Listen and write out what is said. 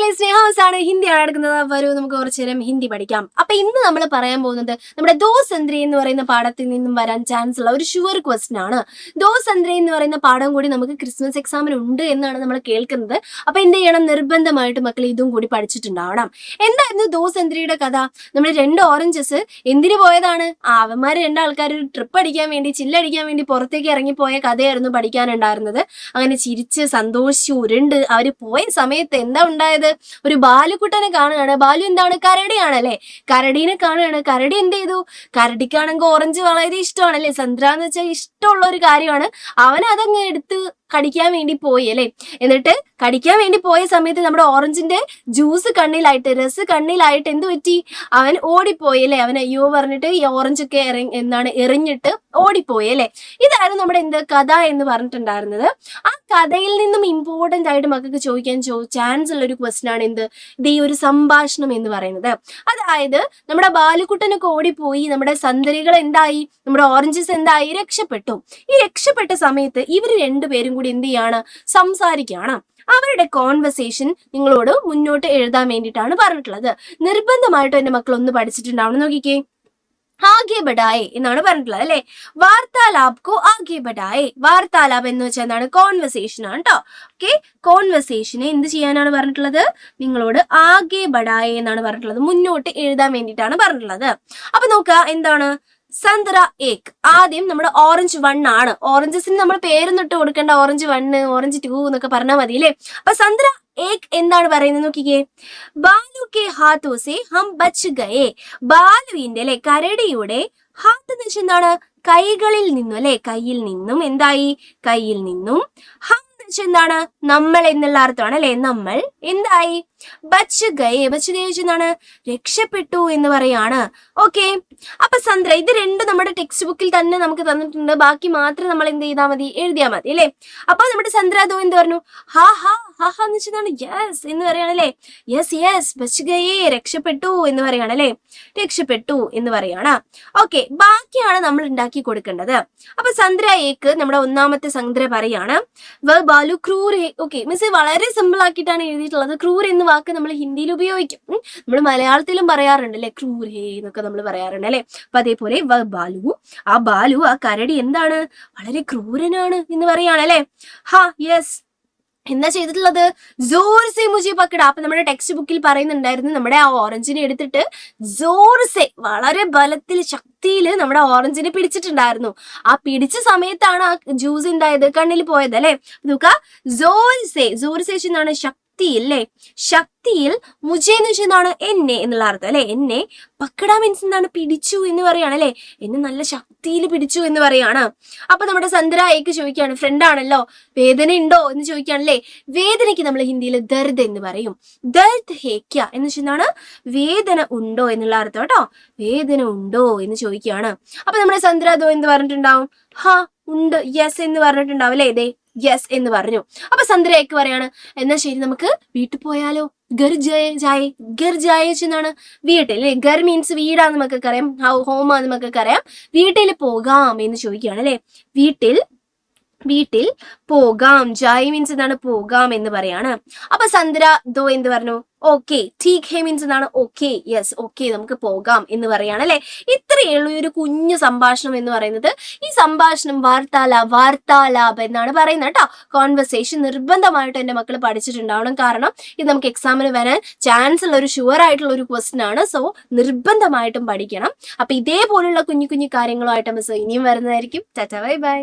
മക്കളെ സ്നേഹവസാണ് ഹിന്ദിയാണ് എടുക്കുന്നത്. വരൂ നമുക്ക് കുറച്ചു നേരം ഹിന്ദി പഠിക്കാം. അപ്പൊ ഇന്ന് നമ്മൾ പറയാൻ പോകുന്നത് നമ്മുടെ ദോ സന്ദ്രി എന്ന് പറയുന്ന പാഠത്തിൽ നിന്നും വരാൻ ചാൻസ് ഉള്ള ഒരു ഷുവർ ക്വസ്റ്റ്യൻ ആണ്. ദോ സന്ദ്രി എന്ന് പറയുന്ന പാഠം കൂടി നമുക്ക് ക്രിസ്മസ് എക്സാമിന് ഉണ്ട് എന്നാണ് നമ്മൾ കേൾക്കുന്നത്. അപ്പൊ എന്ത് ചെയ്യണം, നിർബന്ധമായിട്ട് മക്കൾ ഇതും കൂടി പഠിച്ചിട്ടുണ്ടാവണം. എന്തായിരുന്നു ദോ സന്ദ്രിയുടെ കഥ? നമ്മുടെ 2 ഓറഞ്ചസ് എന്തിനു പോയതാണ്? അവന്മാർ 2 ആൾക്കാർ ഒരു ട്രിപ്പ് അടിക്കാൻ വേണ്ടി, ചില്ലടിക്കാൻ വേണ്ടി പുറത്തേക്ക് ഇറങ്ങിപ്പോയ കഥയായിരുന്നു പഠിക്കാനുണ്ടായിരുന്നത്. അങ്ങനെ ചിരിച്ച് സന്തോഷിച്ച് ഉരുണ്ട് അവര് പോയ സമയത്ത് എന്താ ഉണ്ടായത്? ഒരു ബാലുക്കുട്ടനെ കാണുകയാണ്. ബാലു എന്താണ്? കരടിയാണല്ലേ. കരടീനെ കാണുകയാണ്. കരടി എന്ത് ചെയ്തു? കരടിക്കാണെങ്കിൽ ഓറഞ്ച് വളരെ ഇഷ്ടമാണല്ലേ. സന്ദ്ര എന്ന് വെച്ചാൽ ഇഷ്ടമുള്ള ഒരു കാര്യമാണ്. അവൻ അതങ്ങ് എടുത്ത് കടിക്കാൻ വേണ്ടി പോയി അല്ലേ. എന്നിട്ട് കടിക്കാൻ വേണ്ടി പോയ സമയത്ത് നമ്മുടെ ഓറഞ്ചിന്റെ ജ്യൂസ് കണ്ണിലായിട്ട്, രസ് കണ്ണിലായിട്ട് എന്ത് പറ്റി? അവൻ ഓടിപ്പോയി അല്ലേ. അവൻ അയ്യോ പറഞ്ഞിട്ട് ഈ ഓറഞ്ചൊക്കെ എറിഞ്ഞിട്ട് ഓടിപ്പോയി അല്ലേ. ഇതായിരുന്നു നമ്മുടെ കഥ എന്ന് പറഞ്ഞിട്ടുണ്ടായിരുന്നത്. ആ കഥയിൽ നിന്നും ഇമ്പോർട്ടന്റ് ആയിട്ട് മക്കൾക്ക് ചോദിക്കാൻ ചാൻസ് ഉള്ള ഒരു ക്വസ്റ്റ്യൻ ആണ് ഇത് ഈ ഒരു സംഭാഷണം എന്ന് പറയുന്നത്. അതായത് നമ്മുടെ ബാലുക്കുട്ടനൊക്കെ ഓടിപ്പോയി, നമ്മുടെ സന്തരികൾ എന്തായി, നമ്മുടെ ഓറഞ്ചസ് എന്തായി? രക്ഷപ്പെട്ടു. ഈ രക്ഷപ്പെട്ട സമയത്ത് ഇവർ രണ്ടുപേരും കൂടി എന്ത് ചെയ്യാണ്? സംസാരിക്കുകയാണ്. അവരുടെ കോൺവെർസേഷൻ നിങ്ങളോട് മുന്നോട്ട് എഴുതാൻ വേണ്ടിയിട്ടാണ് പറഞ്ഞിട്ടുള്ളത്. നിർബന്ധമായിട്ടും എന്റെ മക്കൾ ഒന്ന് പഠിച്ചിട്ടുണ്ടാവണം. നോക്കിക്കേ, ആകെ ബഡായെ എന്നാണ് പറഞ്ഞിട്ടുള്ളത് അല്ലെ. വാർത്താലാപ് കോ ആകെ ബഡായെ. വാർത്താലാപ് എന്ന് വെച്ചാൽ എന്താണ്? കോൺവെർസേഷൻ ആണ് കേട്ടോ. ഓക്കെ, കോൺവെർസേഷനെ എന്ത് ചെയ്യാനാണ് പറഞ്ഞിട്ടുള്ളത്? നിങ്ങളോട് ആകെ ബഡായെ എന്നാണ് പറഞ്ഞിട്ടുള്ളത്. മുന്നോട്ട് എഴുതാൻ വേണ്ടിയിട്ടാണ് പറഞ്ഞിട്ടുള്ളത്. അപ്പൊ നോക്കുക, എന്താണ്? സന്ദ്ര ഏക്. ആദ്യം നമ്മുടെ ഓറഞ്ച് 1 ആണ്. ഓറഞ്ചസിന് നമ്മൾ പേരൊന്നും ഇട്ട് കൊടുക്കേണ്ട. ഓറഞ്ച് 1, ഓറഞ്ച് 2 എന്നൊക്കെ പറഞ്ഞാൽ മതി അല്ലേ. അപ്പൊ സന്ദ്ര ഏക് എന്താണ് പറയുന്നത് നോക്കിക്കേ. ബാലു കെ ഹാത്തോസെ ഹം ബച്ച് ഗയേ. ബാലുവിന്റെ അല്ലെ, കരടിയുടെ ഹാത്ത് എന്ന് വെച്ചാൽ എന്താണ്? കൈകളിൽ നിന്നും അല്ലെ. കയ്യിൽ നിന്നും എന്തായി? കയ്യിൽ നിന്നും. ഹം എന്താണ്? നമ്മൾ എന്നുള്ള അർത്ഥമാണ് അല്ലെ. നമ്മൾ എന്തായി? ബച്ച് ഗയേ. ബച്ച് ഗയേ എന്താണ്? രക്ഷപ്പെട്ടു എന്ന് പറയാണ്. ഓക്കെ, അപ്പൊ സന്ദ്ര, ഇത് രണ്ടും നമ്മുടെ ടെക്സ്റ്റ് ബുക്കിൽ തന്നെ നമുക്ക് തന്നിട്ടുണ്ട്. ബാക്കി മാത്രം നമ്മൾ എന്ത് ചെയ്താൽ മതി? എഴുതിയാൽ മതി അല്ലെ. അപ്പൊ നമ്മുടെ സന്ദ്ര ദോ എന്ത് പറഞ്ഞു? ഹാ ഹാ ഹാ ഹാ എന്ന് വെച്ചാൽ യെസ് എന്ന് പറയാണല്ലേ. യെസ് യെസ് ബച്ച് ഗയേ, രക്ഷപ്പെട്ടു എന്ന് പറയാണല്ലേ. രക്ഷപ്പെട്ടു എന്ന് പറയാണ്. ഓക്കെ, ബാക്കിയാണ് നമ്മൾ ഉണ്ടാക്കി കൊടുക്കേണ്ടത്. അപ്പൊ സന്ദ്ര ഏക്ക് നമ്മുടെ ഒന്നാമത്തെ സന്ദ്ര പറയാണ് വ ബാലു ക്രൂരേ. ഓക്കെ മിസ്, വളരെ സിമ്പിൾ ആക്കിയിട്ടാണ് എഴുതിയിട്ടുള്ളത്. ക്രൂർ എന്ന വാക്ക് നമ്മൾ ഹിന്ദിയിൽ ഉപയോഗിക്കും, നമ്മൾ മലയാളത്തിലും പറയാറുണ്ട് അല്ലെ. ക്രൂരേ എന്നൊക്കെ നമ്മൾ പറയാറുണ്ട് അല്ലെ. അപ്പൊ അതേപോലെ വ ബാലു, ആ കരടി എന്താണ്? വളരെ ക്രൂരനാണ് എന്ന് പറയാണ് അല്ലെ. ഹാ യെസ്. എന്താ ചെയ്തിട്ടുള്ളത്? ജോർസെ മുജെ പക്കട. അപ്പൊ നമ്മുടെ ടെക്സ്റ്റ് ബുക്കിൽ പറയുന്നുണ്ടായിരുന്നു, നമ്മുടെ ആ ഓറഞ്ചിനെ എടുത്തിട്ട് ജോർസെ, വളരെ ബലത്തിൽ, ശക്തിയിൽ നമ്മുടെ ഓറഞ്ചിനെ പിടിച്ചിട്ടുണ്ടായിരുന്നു. ആ പിടിച്ച സമയത്താണ് ആ ജ്യൂസ് ഉണ്ടായത്, കണ്ണിൽ പോയത് അല്ലെ. നോക്ക, ജോർസെ എന്നാണ് ശക്തിയിൽ അല്ലെ. ശക്തിയിൽ. മുജെ എന്ന് വെച്ചാൽ എന്താണ്? എന്നെ എന്നുള്ള അർത്ഥം അല്ലെ. എന്നെ പക്കട മീൻസ് എന്താണ്? പിടിച്ചു എന്ന് പറയാണ് അല്ലെ. എന്നെ നല്ല ശക്തിയിൽ പിടിച്ചു എന്ന് പറയാണ്. അപ്പൊ നമ്മുടെ സന്ദ്ര ഏക്ക് ചോദിക്കുകയാണ്, ഫ്രണ്ട് ആണല്ലോ, വേദന ഉണ്ടോ എന്ന് ചോദിക്കുകയാണല്ലേ. വേദനയ്ക്ക് നമ്മൾ ഹിന്ദിയിൽ ദർദ് എന്ന് പറയും. ദർദ് ഹേക്യ എന്ന് വെച്ചാൽ എന്താണ്? വേദന ഉണ്ടോ എന്നുള്ള അർത്ഥം കേട്ടോ. വേദന ഉണ്ടോ എന്ന് ചോദിക്കുകയാണ്. അപ്പൊ നമ്മുടെ സന്ദ്ര ദോ എന്ത് പറഞ്ഞിട്ടുണ്ടാവും? ഹാ ഉണ്ട്, യെസ് എന്ന് പറഞ്ഞിട്ടുണ്ടാവും അല്ലേ. ഇതേ യെസ് എന്ന് പറഞ്ഞു. അപ്പൊ സന്ദ്രയ്ക്ക് പറയാണ്, എന്നാ ശരി നമുക്ക് വീട്ടിൽ പോയാലോ. ഗർ ജായ എന്നാണ് വീട്ടിൽ അല്ലെ. ഗർ മീൻസ് വീടാന്ന് നമുക്കൊക്കെ അറിയാം, ഹോമാന്ന് നമുക്കൊക്കെ അറിയാം. വീട്ടിൽ പോകാം എന്ന് ചോദിക്കുകയാണ് അല്ലെ. വീട്ടിൽ പോകാം. ജായ് മീൻസ് എന്താണ്? പോകാം എന്ന് പറയാണ്. അപ്പൊ സന്ദ്ര ദോ എന്ത് പറഞ്ഞു? ഓക്കെ. ടീക് ഹേ മീൻസ് എന്താണ്? ഓക്കെ, യെസ്, ഓക്കെ നമുക്ക് പോകാം എന്ന് പറയാണ് അല്ലെ. ഇത്രയേ ഉള്ളൂ ഈ ഒരു കുഞ്ഞു സംഭാഷണം എന്ന് പറയുന്നത്. ഈ സംഭാഷണം വാർത്താലാപ് എന്നാണ് പറയുന്നത് കേട്ടോ. കോൺവെർസേഷൻ നിർബന്ധമായിട്ട് എന്റെ മക്കൾ പഠിച്ചിട്ടുണ്ടാവണം. കാരണം ഇത് നമുക്ക് എക്സാമിന് വരാൻ ചാൻസ് ഉള്ള ഒരു ഷുവർ ആയിട്ടുള്ള ഒരു ക്വസ്റ്റ്യൻ ആണ്. സോ നിർബന്ധമായിട്ടും പഠിക്കണം. അപ്പൊ ഇതേപോലുള്ള കുഞ്ഞു കുഞ്ഞു കാര്യങ്ങളുമായിട്ട് മിസ് ഇനിയും വരുന്നതായിരിക്കും. Tata, bye bye.